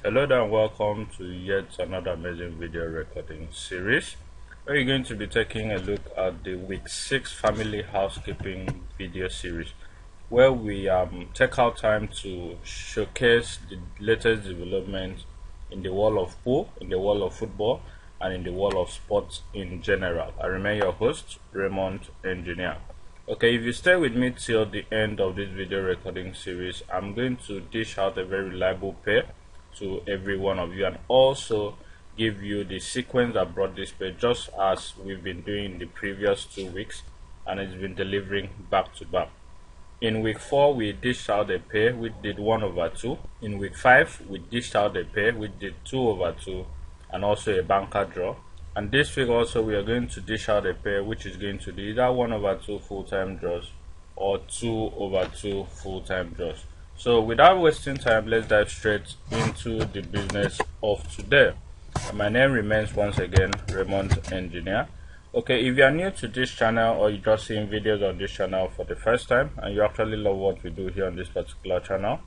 Hello there and welcome to yet another amazing video recording series where you're going to be taking a look at the week 6 family housekeeping video series where we take our time to showcase the latest developments in the world of pool, in the world of football, and in the world of sports in general. I remain your host, Raymond Engineer. Okay, if you stay with me till the end of this video recording series, I'm going to dish out a very reliable pair to every one of you and also give you the sequence that brought this pair, just as we've been doing in the previous 2 weeks, and it's been delivering back to back. In week 4 we dished out a pair which did 1/2. In week 5 we dished out a pair which did 2/2 and also a banker draw. And this week also we are going to dish out a pair which is going to do either 1/2 full-time draws or 2/2 full-time draws. So without wasting time, let's dive straight into the business of today. My name remains once again Raymond Engineer. Okay, if you are new to this channel or you're just seeing videos on this channel for the first time and you actually love what we do here on this particular channel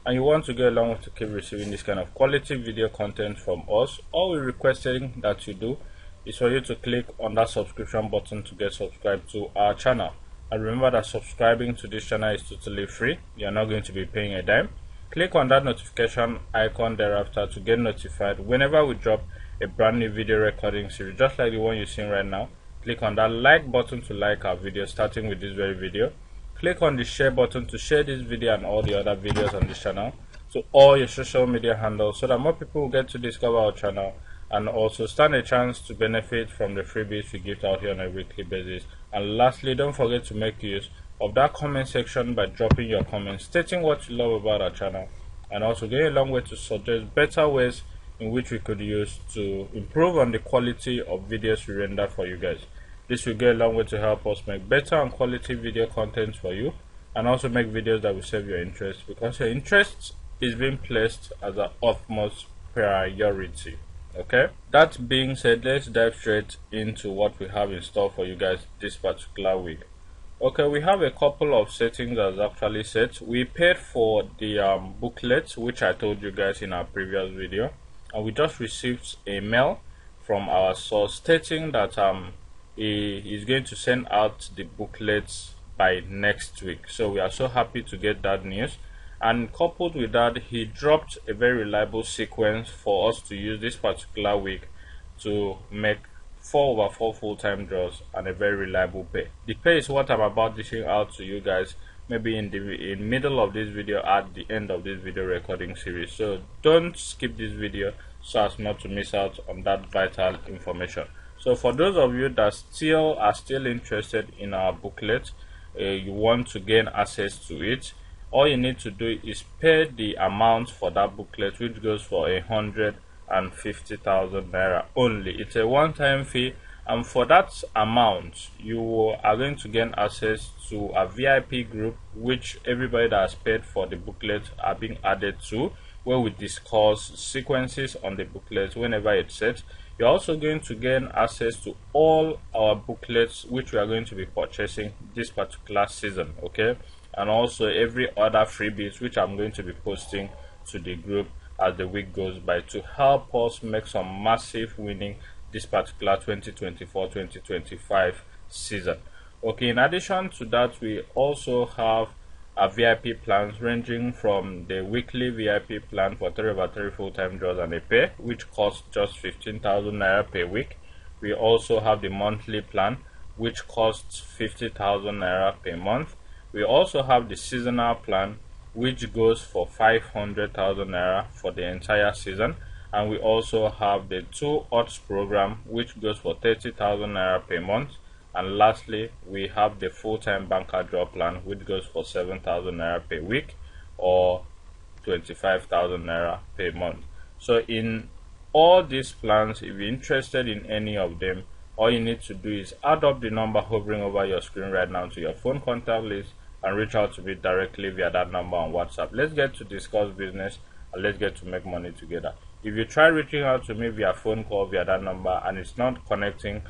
and you want to go along with to keep receiving this kind of quality video content from us, all we're requesting that you do is for you to click on that subscription button to get subscribed to our channel. And remember that subscribing to this channel is totally free. You're not going to be paying a dime. Click on that notification icon thereafter to get notified whenever we drop a brand new video recording series, just like the one you're seeing right now. Click on that like button to like our video, starting with this very video. Click on the share button to share this video and all the other videos on this channel to all your social media handles so that more people will get to discover our channel and also stand a chance to benefit from the freebies we give out here on a weekly basis. And lastly, don't forget to make use of that comment section by dropping your comments stating what you love about our channel and also going a long way to suggest better ways in which we could use to improve on the quality of videos we render for you guys. This will go a long way to help us make better and quality video content for you and also make videos that will serve your interest, because your interest is being placed as an utmost priority. Okay, that being said, let's dive straight into what we have in store for you guys this particular week. Okay, we have a couple of settings that's actually set. We paid for the booklet, which I told you guys in our previous video, and we just received a mail from our source stating that he is going to send out the booklets by next week. So we are so happy to get that news. And coupled with that, he dropped a very reliable sequence for us to use this particular week to make 4/4 full-time draws and a very reliable pay. The pay is what I'm about dishing out to you guys maybe in the middle of this video, at the end of this video recording series. So don't skip this video so as not to miss out on that vital information. So for those of you that are still interested in our booklet, you want to gain access to it, all you need to do is pay the amount for that booklet, which goes for 150,000 naira only. It's a one-time fee, and for that amount you are going to gain access to a VIP group which everybody that has paid for the booklet are being added to, where we discuss sequences on the booklet whenever it's set. You're also going to gain access to all our booklets which we are going to be purchasing this particular season, okay, and also every other freebies which I'm going to be posting to the group as the week goes by to help us make some massive winning this particular 2024-2025 season. Okay, in addition to that, we also have a VIP plans ranging from the weekly VIP plan for 3/3 full-time draws and a pay, which costs just 15,000 naira per week. We also have the monthly plan, which costs 50,000 naira per month. We also have the seasonal plan, which goes for 500,000 naira for the entire season, and we also have the 2 odds program, which goes for 30,000 naira per month. And lastly, we have the full-time banker draw plan, which goes for 7,000 naira per week or 25,000 naira per month. So in all these plans, if you're interested in any of them, all you need to do is add up the number hovering over your screen right now to your phone contact list and reach out to me directly via that number on WhatsApp. Let's get to discuss business and let's get to make money together. If you try reaching out to me via phone call via that number and it's not connecting,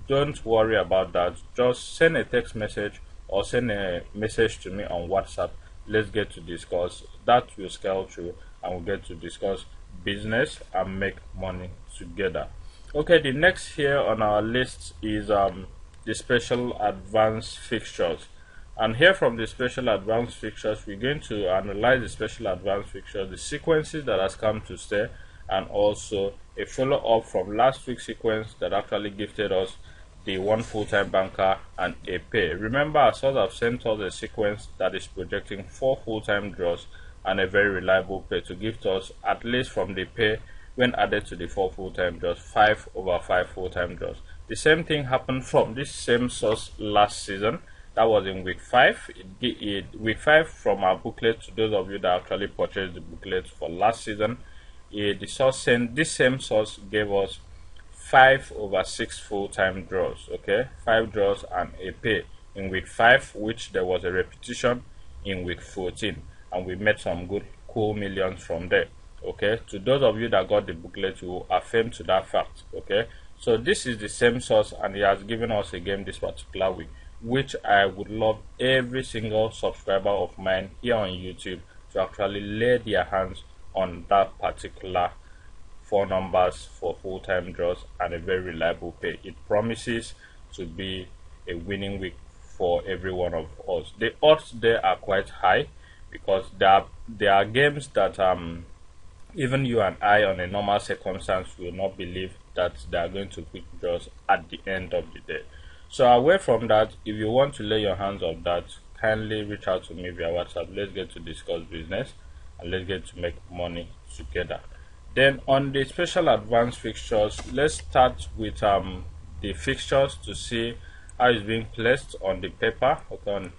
don't worry about that. Just send a text message or send a message to me on WhatsApp. Let's get to discuss. That will scale through and we get to discuss business and make money together. Okay, the next here on our list is the special advanced fixtures. And here from the special advanced fixtures, we're going to analyze the special advanced fixtures, the sequences that has come to stay, and also a follow-up from last week's sequence that actually gifted us the one full-time banker and a pay. Remember, I sort of sent us a sequence that is projecting 4 full-time draws and a very reliable pay to gift us, at least from the pay when added to the 4 full-time draws, 5 over 5 full-time draws. The same thing happened from this same source last season. That was in week 5. Week 5 from our booklet, to those of you that actually purchased the booklet for last season, this same source gave us 5 over 6 full-time draws. Okay, 5 draws and a pay in week 5, which there was a repetition in week 14, and we made some good cool millions from there. Okay, to those of you that got the booklet, you will affirm to that fact. Okay, so this is the same source, and he has given us a game this particular week, which I would love every single subscriber of mine here on YouTube to actually lay their hands on that particular 4 numbers for full-time draws and a very reliable pay. It promises to be a winning week for every one of us. The odds there are quite high because there are games that even you and I on a normal circumstance will not believe that they are going to quick draws at the end of the day. So away from that, if you want to lay your hands on that, kindly reach out to me via WhatsApp. Let's get to discuss business and let's get to make money together. Then on the special advanced fixtures, let's start with the fixtures to see how it's being placed on the paper. Okay,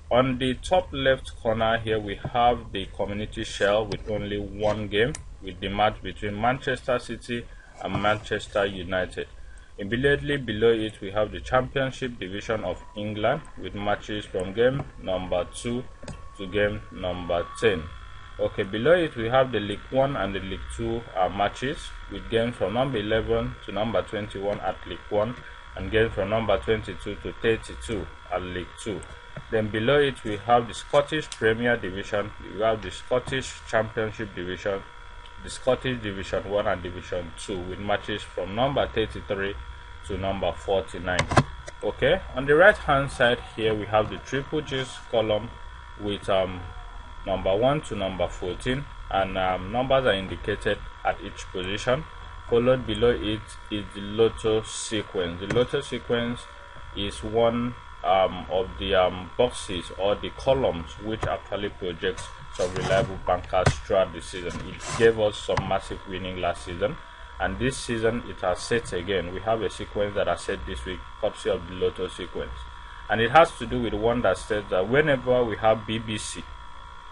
on the top left corner here we have the Community Shield with only 1 game, with the match between Manchester City and Manchester United. Immediately below it we have the Championship Division of England with matches from game number 2 to game number 10. Okay, below it we have the League 1 and the League 2 matches, with games from number 11 to number 21 at League 1 and games from number 22 to 32 at League 2. Then below it we have the Scottish Premier Division, we have the Scottish Championship Division, the Scottish Division 1 and Division 2, with matches from number 33 to number 49. Okay, on the right hand side here we have the Triple G's column with number 1 to number 14, and numbers are indicated at each position. Followed below it is the Lotto sequence. The Lotto sequence is one of the boxes or the columns which actually projects some reliable bankers throughout the season. It gave us some massive winning last season, and this season it has set again. We have a sequence that has set this week, courtesy of the Lotto sequence, and it has to do with one that says that whenever we have BBC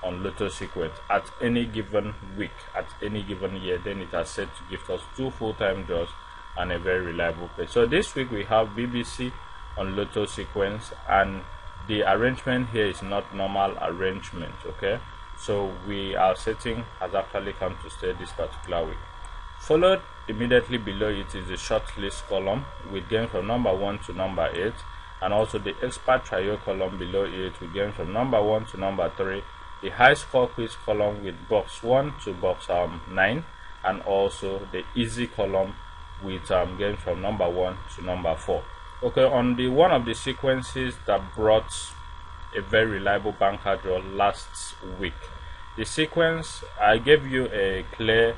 on Lotto sequence at any given week, at any given year, then it has set to give us 2 full-time draws and a very reliable pay. So this week we have BBC on Lotto sequence, and the arrangement here is not normal arrangement. Okay, so our setting has actually come to stay this particular week. Followed immediately below it is the short list column with games from number 1 to number 8, and also the expert trio column below it with games from number 1 to number 3, the high score quiz column with box 1 to box 9, and also the easy column with games from number 1 to number 4. Okay, on the one of the sequences that brought a very reliable banker draw last week, the sequence, I gave you a clear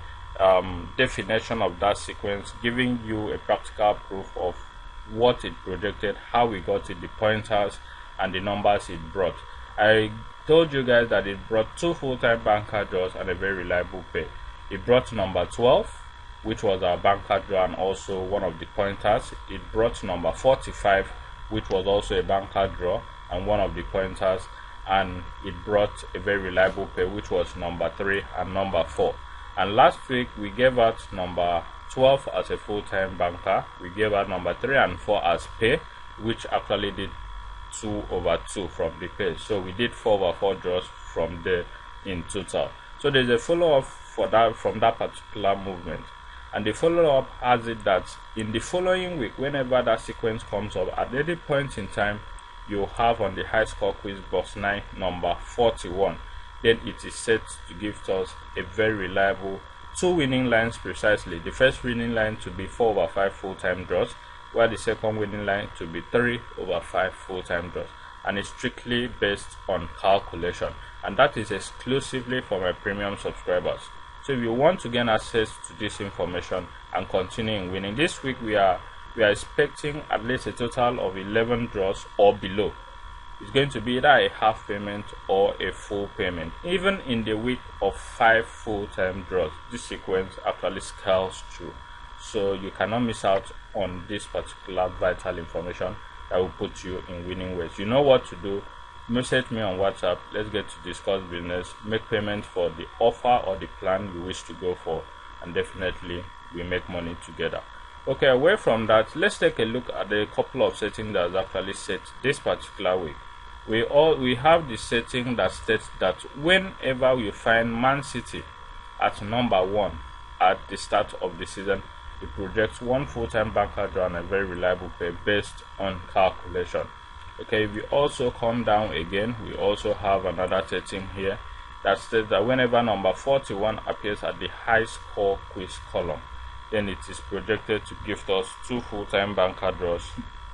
definition of that sequence, giving you a practical proof of what it projected, how we got it, the pointers and the numbers it brought. I told you guys that it brought 2 full-time banker draws and a very reliable pay. It brought number 12, which was our banker draw and also one of the pointers. It brought number 45, which was also a banker draw and one of the pointers, and it brought a very reliable pay, which was number 3 and number 4. And last week we gave out number 12 as a full-time banker, we gave out number 3 and 4 as pay, which actually did 2 over 2 from the pay. So we did 4 over 4 draws from there in total. So there's a follow-up for that from that particular movement. And the follow-up has it that in the following week, whenever that sequence comes up, at any point in time, you have on the high score quiz box 9 number 41. then it is set to give us a very reliable 2 winning lines precisely. The first winning line to be 4/5 full-time draws, while the second winning line to be 3/5 full-time draws, and it's strictly based on calculation, and that is exclusively for my premium subscribers. So if you want to gain access to this information and continue in winning, this week we are expecting at least a total of 11 draws or below. It's going to be either a half payment or a full payment. Even in the week of 5 full-time draws, this sequence actually scales through, so you cannot miss out on this particular vital information that will put you in winning ways. You know what to do. Message me on WhatsApp. Let's get to discuss business, make payment for the offer or the plan you wish to go for, and definitely we make money together. Okay, away from that, let's take a look at a couple of settings that is actually set this particular week. We have the setting that states that whenever you find Man City at number 1 at the start of the season, it projects 1 full-time banker draw and a very reliable pay based on calculation. Okay, if you also come down again, we also have another setting here that states that whenever number 41 appears at the high score quiz column, then it is projected to give us 2 full-time banker draws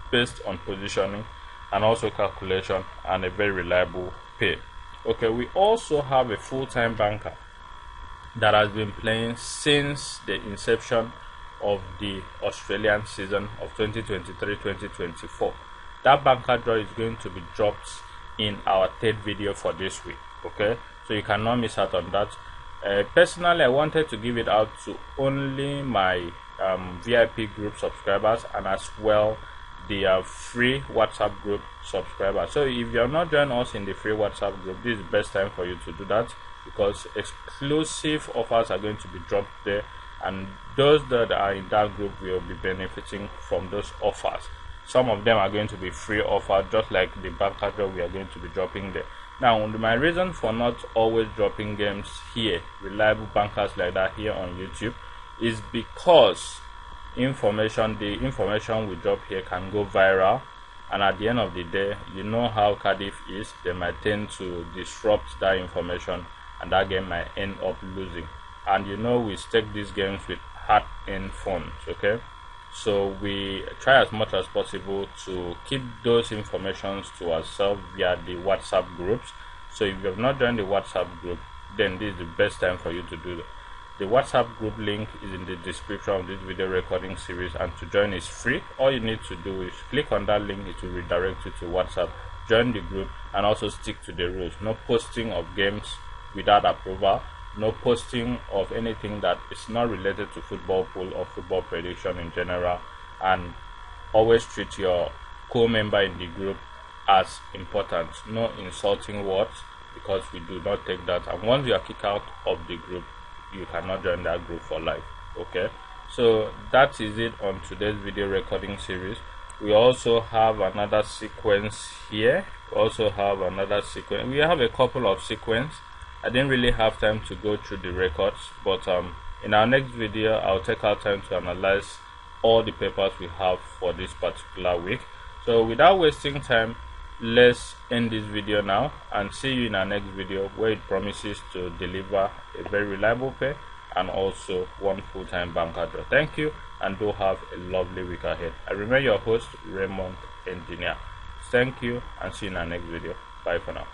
based on positioning and also calculation and a very reliable pay. Okay, we also have a full-time banker that has been playing since the inception of the Australian season of 2023-2024. That banker draw is going to be dropped in our 3rd video for this week. Okay, so you cannot miss out on that. Personally, I wanted to give it out to only my VIP group subscribers and as well the free WhatsApp group subscribers. So if you're not joining us in the free WhatsApp group, this is the best time for you to do that, because exclusive offers are going to be dropped there, and those that are in that group will be benefiting from those offers. Some of them are going to be free offers, just like the banker draw we are going to be dropping there. Now, my reason for not always dropping games here, reliable bankers like that here on YouTube, is because the information we drop here can go viral, and at the end of the day, you know how Cardiff is. They might tend to disrupt that information, and that game might end up losing. And you know, we stake these games with hard-earned funds. Okay, so we try as much as possible to keep those informations to ourselves via the WhatsApp groups. So if you have not joined the WhatsApp group, then this is the best time for you to do that. The WhatsApp group link is in the description of this video recording series, and to join is free. All you need to do is click on that link. It will redirect you to WhatsApp. Join the group and also stick to the rules. No posting of games without approval, no posting of anything that is not related to football pool or football prediction in general, and always treat your co-member in the group as important. No insulting words, because we do not take that, and once you are kicked out of the group, you cannot join that group for life. Okay, so that is it on today's video recording series. We also have another sequence here. We have a couple of sequences. I didn't really have time to go through the records, but in our next video I'll take our time to analyze all the papers we have for this particular week. So without wasting time, let's end this video now and see you in our next video, where it promises to deliver a very reliable pay and also 1 full-time banker draw. Thank you, and do have a lovely week ahead. I remain your host, Raymond Engineer. Thank you, and see you in our next video. Bye for now.